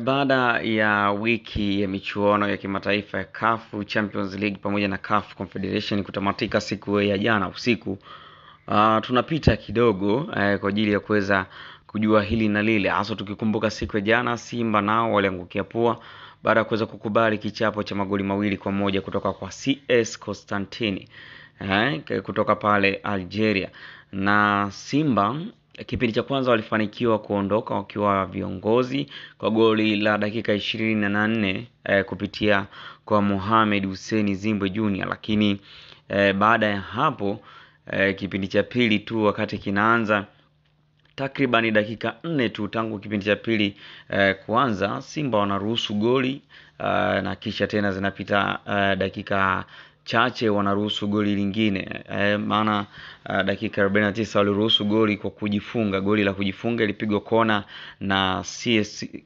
Baada ya wiki ya michuano ya kimataifa ya CAF Champions League pamoja na CAF Confederation kutamatika siku ya jana usiku, tunapita kidogo kwa ajili ya kuweza kujua hili na lile, hasa tukikumbuka siku ya jana Simba nao waliangukia pua baada ya kuweza kukubali kichapo cha magoli 2-1 kutoka kwa CS Constantine kutoka pale Algeria. Na Simba kipindi cha kwanza walifanikiwa kuondoka wakiwa viongozi kwa goli la dakika 24 kupitia kwa Mohamed Hussein Zimbwe Junior, lakini baada ya hapo kipindi cha pili tu wakati kinaanza, takriban dakika 4 tu tangu kipindi cha pili kuanza, Simba wanaruhusu goli na kisha tena zinapita dakika chache wanaruhusu goli lingine. Maana dakika 49 waliruhusu goli kwa kujifunga, goli la kujifunga ilipigwa kona na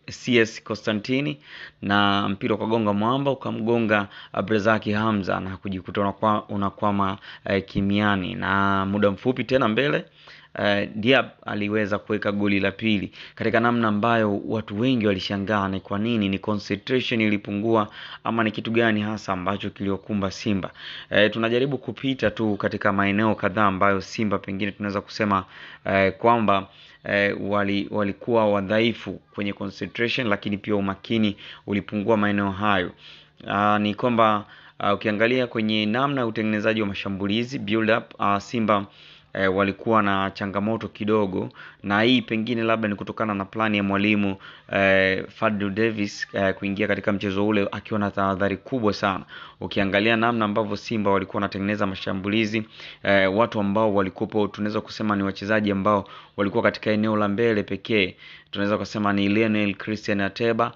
CS Constantine na mpira ukagonga mwamba ukamgonga Abrazaki Hamza na kujikuta unakwama kimiani, na muda mfupi tena mbele Diab aliweza kuweka goli la pili katika namna ambayo watu wengi walishangaa ni kwa nini, ni concentration ilipungua ama ni kitu gani hasa ambacho kiliokumba Simba. Tunajaribu kupita tu katika maeneo kadhaa ambayo Simba pengine tunaweza kusema kwamba walikuwa wadhaifu kwenye concentration, lakini pia umakini ulipungua maeneo hayo. Ni kwamba ukiangalia kwenye namna utengenezaji wa mashambulizi build up, Simba walikuwa na changamoto kidogo, na hii pengine labda ni kutokana na plani ya mwalimu Fadlu Davis kuingia katika mchezo ule akiwa na tahadhari kubwa sana. Ukiangalia namna ambavyo Simba walikuwa wanatengeneza mashambulizi, watu ambao walikuwa tunaweza kusema ni wachezaji ambao walikuwa katika eneo la mbele pekee, tunaweza kusema ni Lionel Christian Ateba,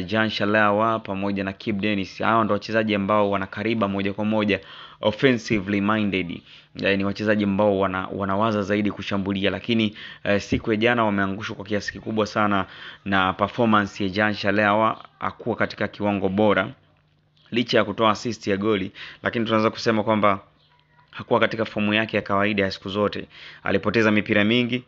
Jean Shalawa pamoja na Kip Dennis. Hao ndio wachezaji ambao wanakariba moja kwa moja offensively minded. Ni wachezaji ambao wanawaza zaidi kushambulia, lakini siku ya jana wameangushwa kwa kiasi kikubwa sana na performance ya Jean Shalawa. Hakuwa katika kiwango bora licha ya kutoa assist ya goli, lakini tunaweza kusema kwamba hakuwa katika fomu yake ya kawaida ya siku zote. Alipoteza mipira mingi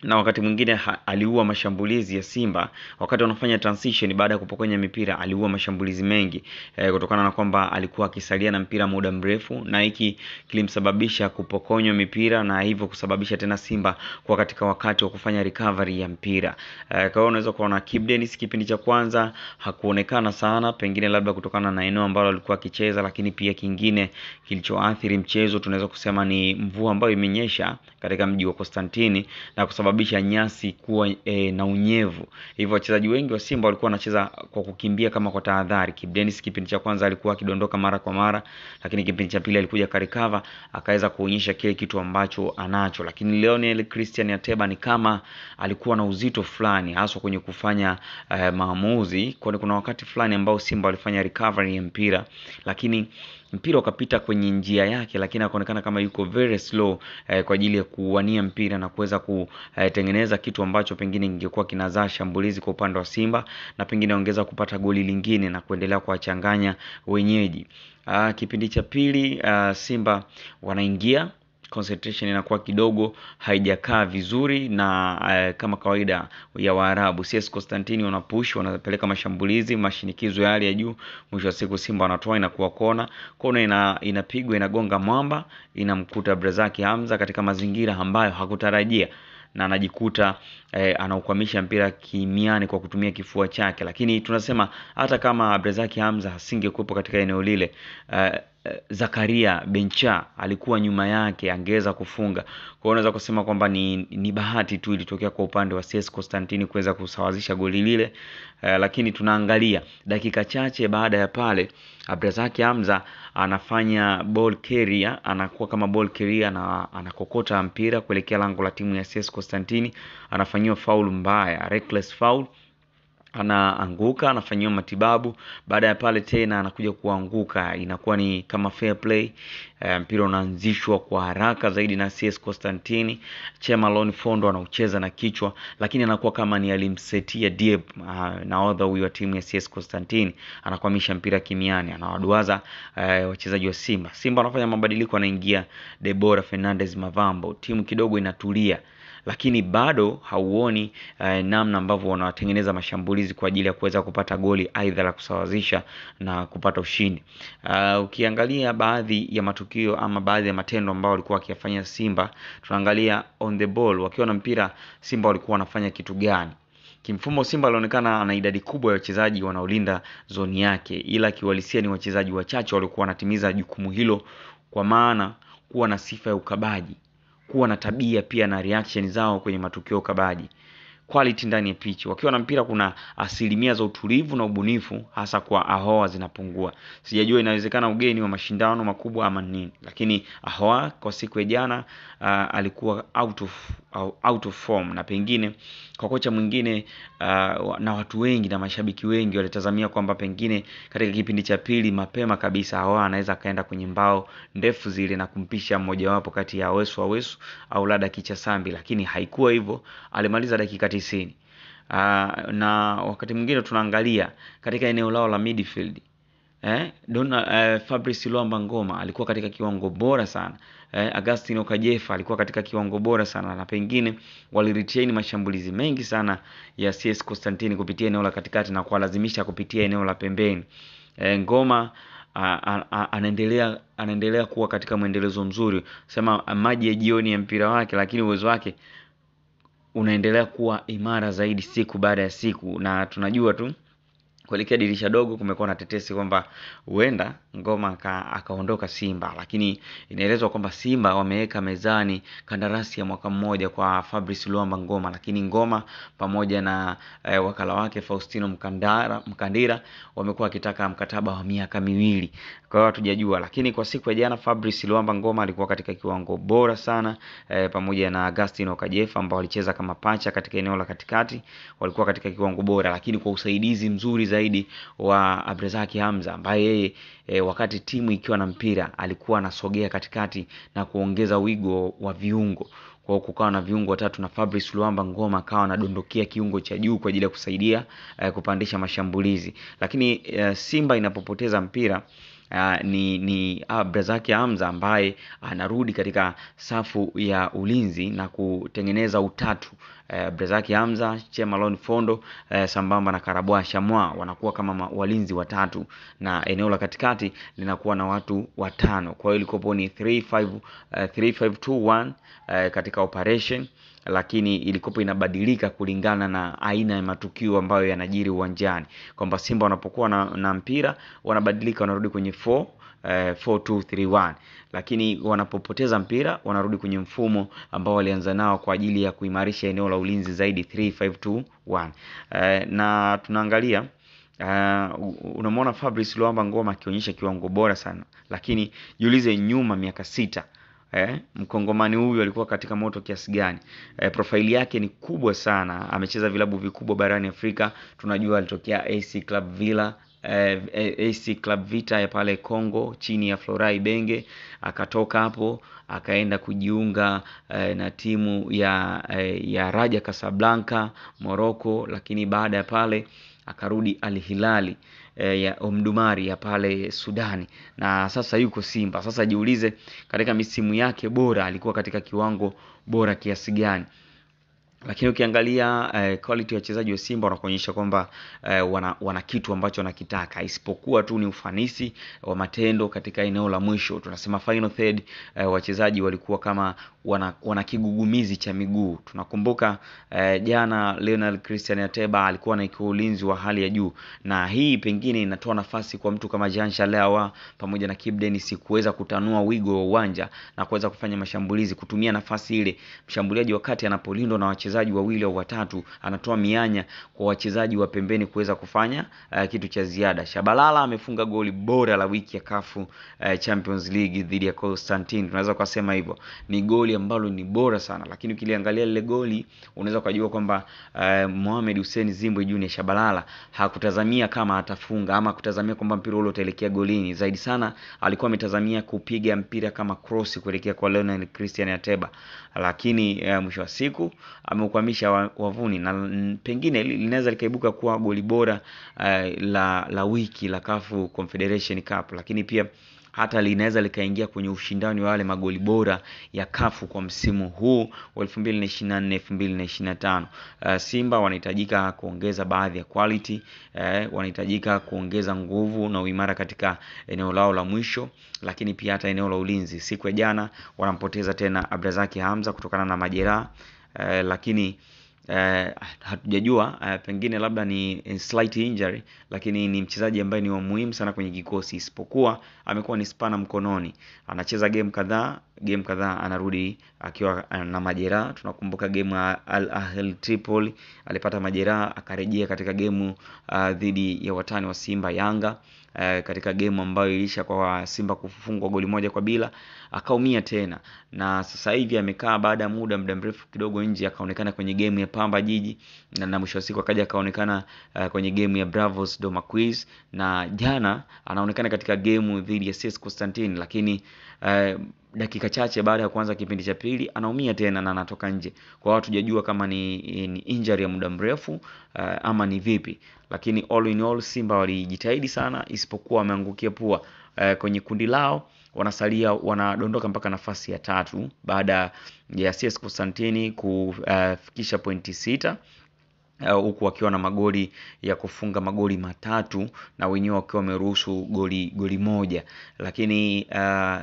na wakati mwingine aliua mashambulizi ya Simba wakati wanafanya transition. Baada ya kupokonya mipira aliua mashambulizi mengi kutokana na kwamba alikuwa akisalia na mpira muda mrefu, na hiki kilimsababisha kupokonywa mipira na hivyo kusababisha tena Simba kwa katika wakati wa kufanya recovery ya mpira. Kwa hiyo unaweza kuona Kip Dennis kipindi cha kwanza hakuonekana sana, pengine labda kutokana na eneo ambalo alikuwa akicheza, lakini pia kingine kilichoathiri mchezo tunaweza kusema ni mvua ambayo imenyesha katika mji wa Constantine na kusababisha nyasi kuwa na unyevu. Hivyo wachezaji wengi wa Simba walikuwa wanacheza kwa kukimbia kama kwa tahadhari. Kip Dennis kipindi cha kwanza alikuwa akidondoka mara kwa mara, lakini kipindi cha pili alikuja karikava akaweza kuonyesha kile kitu ambacho anacho. Lakini Lionel Christian Ateba ni kama alikuwa na uzito fulani hasa kwenye kufanya maamuzi, kwani kuna wakati fulani ambao Simba walifanya recovery ya mpira, lakini mpira ukapita kwenye njia yake, lakini akaonekana kama yuko very slow kwa ajili ya kuwania mpira na kuweza kutengeneza kitu ambacho pengine ingekuwa kinazaa shambulizi kwa upande wa Simba na pengine ongeza kupata goli lingine na kuendelea kuwachanganya wenyeji. Kipindi cha pili Simba wanaingia, concentration inakuwa kidogo haijakaa vizuri, na kama kawaida ya Waarabu CS Constantine wanapush, wanapeleka mashambulizi, mashinikizo ya hali ya juu. Mwisho wa siku Simba wanatoa, inakuwa kona inapigwa, inagonga mwamba, inamkuta Abrazaki Hamza katika mazingira ambayo hakutarajia, na anajikuta anaukwamisha mpira kimiani kwa kutumia kifua chake. Lakini tunasema hata kama Abrazaki Hamza asingekuwepo katika eneo lile, Zakaria Bencha alikuwa nyuma yake, angeweza kufunga. Kwa hiyo unaweza kusema kwamba ni bahati tu ilitokea kwa upande wa CS Constantine kuweza kusawazisha goli lile. Lakini tunaangalia dakika chache baada ya pale, Abrazaki Hamza anafanya ball carrier, anakuwa kama ball carrier na anakokota mpira kuelekea lango la timu ya CS Constantine. Anafanywa foul mbaya, reckless foul, anaanguka, anafanyiwa matibabu. Baada ya pale tena anakuja kuanguka, inakuwa ni kama fair play. Mpira unaanzishwa kwa haraka zaidi na CS Constantine. Chemalon Fondo anaucheza na kichwa, lakini anakuwa kama ni alimsetia Diep, nahodha huyu wa timu ya CS Constantine, anakwamisha mpira kimiani, anawaduaza wachezaji wa Simba. Simba wanafanya mabadiliko, anaingia Deborah Fernandez Mavambo, timu kidogo inatulia. lakini bado hauoni namna ambavyo wanatengeneza mashambulizi kwa ajili ya kuweza kupata goli aidha la kusawazisha na kupata ushindi. Ukiangalia baadhi ya matukio ama baadhi ya matendo ambao walikuwa wakiyafanya Simba, tunaangalia on the ball, wakiwa na mpira Simba walikuwa wanafanya kitu gani? Kimfumo Simba alionekana ana idadi kubwa ya wachezaji wanaolinda zoni yake, ila kiuhalisia ni wachezaji wachache walikuwa wanatimiza jukumu hilo, kwa maana kuwa na sifa ya ukabaji, kuwa na tabia pia na reaction zao kwenye matukio ukabaji, quality ndani ya pitch. Wakiwa na mpira kuna asilimia za utulivu na ubunifu, hasa kwa Ahoua zinapungua. Sijajua inawezekana ugeni wa mashindano makubwa ama nini, lakini Ahoua kwa siku ya jana alikuwa out of form, na pengine kwa kocha mwingine na watu wengi na mashabiki wengi walitazamia kwamba pengine katika kipindi cha pili mapema kabisa Ahoua anaweza kaenda kwenye mbao ndefu zile na kumpisha mmoja wapo kati ya Awesu au Lada Kicha Sambi, lakini haikuwa hivyo. Alimaliza dakika 90. Na wakati mwingine tunaangalia katika eneo lao la midfield, Fabrice Luamba Ngoma alikuwa katika kiwango bora sana. Agustino Kajefa alikuwa katika kiwango bora sana, na pengine waliretain mashambulizi mengi sana ya CS Constantine kupitia eneo la katikati na kuwalazimisha kupitia eneo la pembeni. Ngoma anaendelea kuwa katika mwendelezo mzuri, sema maji ya jioni ya mpira wake, lakini uwezo wake unaendelea kuwa imara zaidi siku baada ya siku. Na tunajua tu kuelekea dirisha dogo kumekuwa na tetesi kwamba huenda Ngoma akaondoka Simba, lakini inaelezwa kwamba Simba wameweka mezani kandarasi ya mwaka mmoja kwa Fabrice Luamba Ngoma, lakini Ngoma pamoja na wakala wake Faustino Mkandira wamekuwa wakitaka mkataba wa miaka 2. Kwa hiyo hatujajua, lakini kwa siku ya jana Fabrice Luamba Ngoma alikuwa katika kiwango bora sana, pamoja na Agustino Kajefa ambao walicheza kama pacha katika eneo la katikati, walikuwa katika kiwango bora, lakini kwa usaidizi mzuri zaidi wa Abdrazaki Hamza ambaye yeye wakati timu ikiwa na mpira alikuwa anasogea katikati na kuongeza wigo wa viungo. Kwa hiyo kukawa na viungo watatu na Fabrice Luamba Ngoma akawa anadondokea kiungo cha juu kwa ajili ya kusaidia kupandisha mashambulizi. Lakini Simba inapopoteza mpira ni Abdrazaki Hamza ambaye anarudi katika safu ya ulinzi na kutengeneza utatu. Abdrazaki Hamza, Chemalon Fondo sambamba na Karabwa Shamwa wanakuwa kama walinzi watatu, na eneo la katikati linakuwa na watu watano. Kwa hiyo ilikopo ni 3-5-2-1 katika operation, lakini ilikopo inabadilika kulingana na aina ya matukio ambayo yanajiri uwanjani, kwamba Simba wanapokuwa na mpira wanabadilika, wanarudi kwenye 4-2-3-1, lakini wanapopoteza mpira wanarudi kwenye mfumo ambao walianza nao kwa ajili ya kuimarisha eneo la ulinzi zaidi, 3-5-2-1. Na tunaangalia unamwona Fabrice Luamba Ngoma akionyesha kiwango bora sana, lakini jiulize nyuma miaka 6 Mkongomani huyu alikuwa katika moto kiasi gani? Profile yake ni kubwa sana, amecheza vilabu vikubwa barani Afrika. Tunajua alitokea AC Club Vita ya pale Congo chini ya Florai Benge, akatoka hapo akaenda kujiunga na timu ya Raja Casablanca Morocco, lakini baada ya pale akarudi Al Hilali ya Omdurman ya pale Sudani, na sasa yuko Simba. Sasa jiulize katika misimu yake bora alikuwa katika kiwango bora kiasi gani. Lakini ukiangalia quality ya wachezaji wa Simba wanakuonyesha kwamba wana kitu ambacho wanakitaka, isipokuwa tu ni ufanisi wa matendo katika eneo la mwisho. Tunasema final third, wachezaji walikuwa kama wana kigugumizi cha miguu. Tunakumbuka jana Lionel Christian Ateba alikuwa na ulinzi wa hali ya juu, na hii pengine inatoa nafasi kwa mtu kama Jean Shalewa pamoja na Kibu Denis kuweza kutanua wigo wa uwanja na kuweza kufanya mashambulizi, kutumia nafasi ile. Mshambuliaji wakati anapolindwa na wachezaji wawili au watatu, anatoa mianya kwa wachezaji wa pembeni kuweza kufanya kitu cha ziada. Shabalala amefunga goli bora la wiki ya CAF Champions League dhidi ya Constantine. Tunaweza kusema hivyo ni goli ambalo ni bora sana, lakini ukiliangalia lile goli unaweza kujua kwamba Mohamed Hussein Zimbwe Junior Shabalala hakutazamia kama atafunga ama kutazamia kwamba mpira ule utaelekea golini. Zaidi sana alikuwa ametazamia kupiga mpira kama cross kuelekea kwa Lionel Christian Ateba, lakini mwisho wa siku ameukwamisha wavuni, na pengine linaweza likaibuka kuwa goli bora la wiki la CAF Confederation Cup. Lakini pia hata linaweza likaingia kwenye ushindani wa wale magoli bora ya kafu kwa msimu huu wa 2024 2025. Simba wanahitajika kuongeza baadhi ya quality, wanahitajika kuongeza nguvu na uimara katika eneo lao la mwisho, lakini pia hata eneo la ulinzi. Siku ya jana wanampoteza tena Abdrazaki Hamza kutokana na majeraha, lakini hatujajua, pengine labda ni slight injury, lakini ni mchezaji ambaye ni wa muhimu sana kwenye kikosi, isipokuwa amekuwa ni spana mkononi. Anacheza game kadhaa anarudi akiwa na majeraha. Tunakumbuka game ya Al Ahly Tripoli alipata majeraha, akarejea katika game dhidi ya watani wa Simba Yanga, katika game ambayo ilisha kwa Simba kufungwa goli 1-0, akaumia tena, na sasa hivi amekaa baada ya muda mrefu kidogo nje. Akaonekana kwenye game ya Pamba Jiji na mwisho wa siku akaja akaonekana kwenye game ya Bravos Domaquis, na jana anaonekana katika game dhidi ya CS Constantine, lakini dakika chache baada ya kuanza kipindi cha pili anaumia tena na anatoka nje. Kwa watu hujajua kama ni injury ya muda mrefu ama ni vipi, lakini all in all Simba walijitahidi sana, isipokuwa wameangukia pua. Kwenye kundi lao wanadondoka mpaka nafasi ya 3 baada ya CS Constantine kufikisha pointi 6, huku wakiwa na magoli ya kufunga magoli 3 na wenyewe wakiwa wameruhusu goli 1. Lakini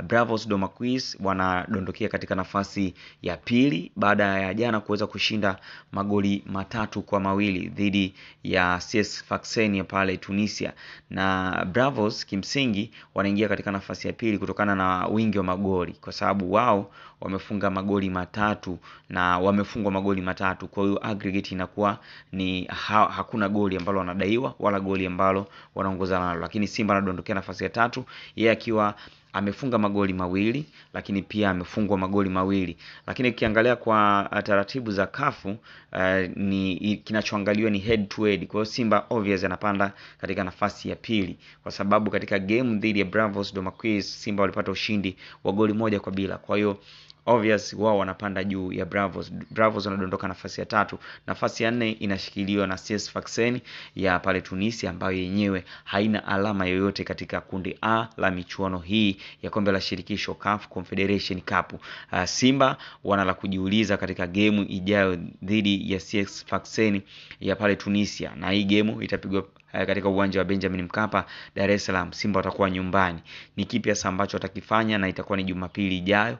Bravos Domaquis wanadondokea katika nafasi ya pili baada ya jana kuweza kushinda magoli 3-2 dhidi ya CS Sfaxien ya pale Tunisia. Na Bravos kimsingi wanaingia katika nafasi ya pili kutokana na wingi wa magoli, kwa sababu wao wamefunga magoli 3 na wamefungwa magoli 3. Kwa hiyo aggregate inakuwa ni hakuna goli ambalo wanadaiwa wala goli ambalo wanaongozana nalo. Lakini Simba anadondokea nafasi ya 3, yeye akiwa amefunga magoli 2, lakini pia amefungwa magoli 2. Lakini ukiangalia kwa taratibu za kafu, ni kinachoangaliwa ni head to head. Kwa hiyo Simba obvious anapanda katika nafasi ya pili, kwa sababu katika game dhidi ya Bravos Domaquis Simba walipata ushindi wa goli 1-0. Kwa hiyo obvious wao wanapanda juu ya Bravos. Bravos wanadondoka nafasi ya 3. Nafasi ya 4 inashikiliwa na CS Sfaxien ya pale Tunisia, ambayo yenyewe haina alama yoyote katika kundi A la michuano hii ya kombe la shirikisho CAF Confederation Cup. Simba wana la kujiuliza katika game ijayo dhidi ya CS Sfaxien ya pale Tunisia, na hii game itapigwa katika uwanja wa Benjamin Mkapa, Dar es Salaam. Simba watakuwa nyumbani. Ni kipi hasa ambacho watakifanya? Na itakuwa ni Jumapili ijayo.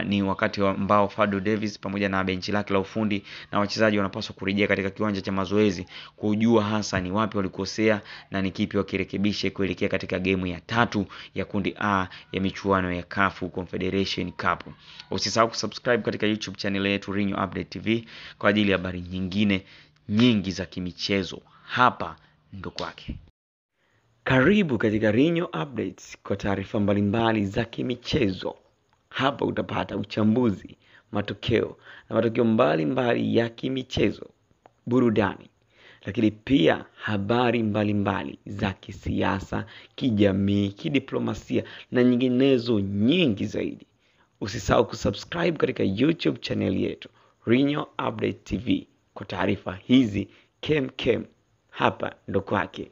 Ni wakati ambao Fadlu Davis pamoja na benchi lake la ufundi na wachezaji wanapaswa kurejea katika kiwanja cha mazoezi kujua hasa ni wapi walikosea na ni kipi wakirekebishe kuelekea katika game ya 3 ya kundi A ya michuano ya CAF Confederation Cup. Usisahau kusubscribe katika YouTube channel yetu Rinyo Update TV kwa ajili ya habari nyingine nyingi za kimichezo. Hapa ndo kwake. Karibu katika Rinyo Updates kwa taarifa mbalimbali za kimichezo. Hapa utapata uchambuzi, matokeo na matokeo mbalimbali ya kimichezo, burudani, lakini pia habari mbalimbali za kisiasa, kijamii, kidiplomasia na nyinginezo nyingi zaidi. Usisahau kusubscribe katika YouTube channel yetu Rinyo Update TV kwa taarifa hizi kem. Hapa ndo kwake.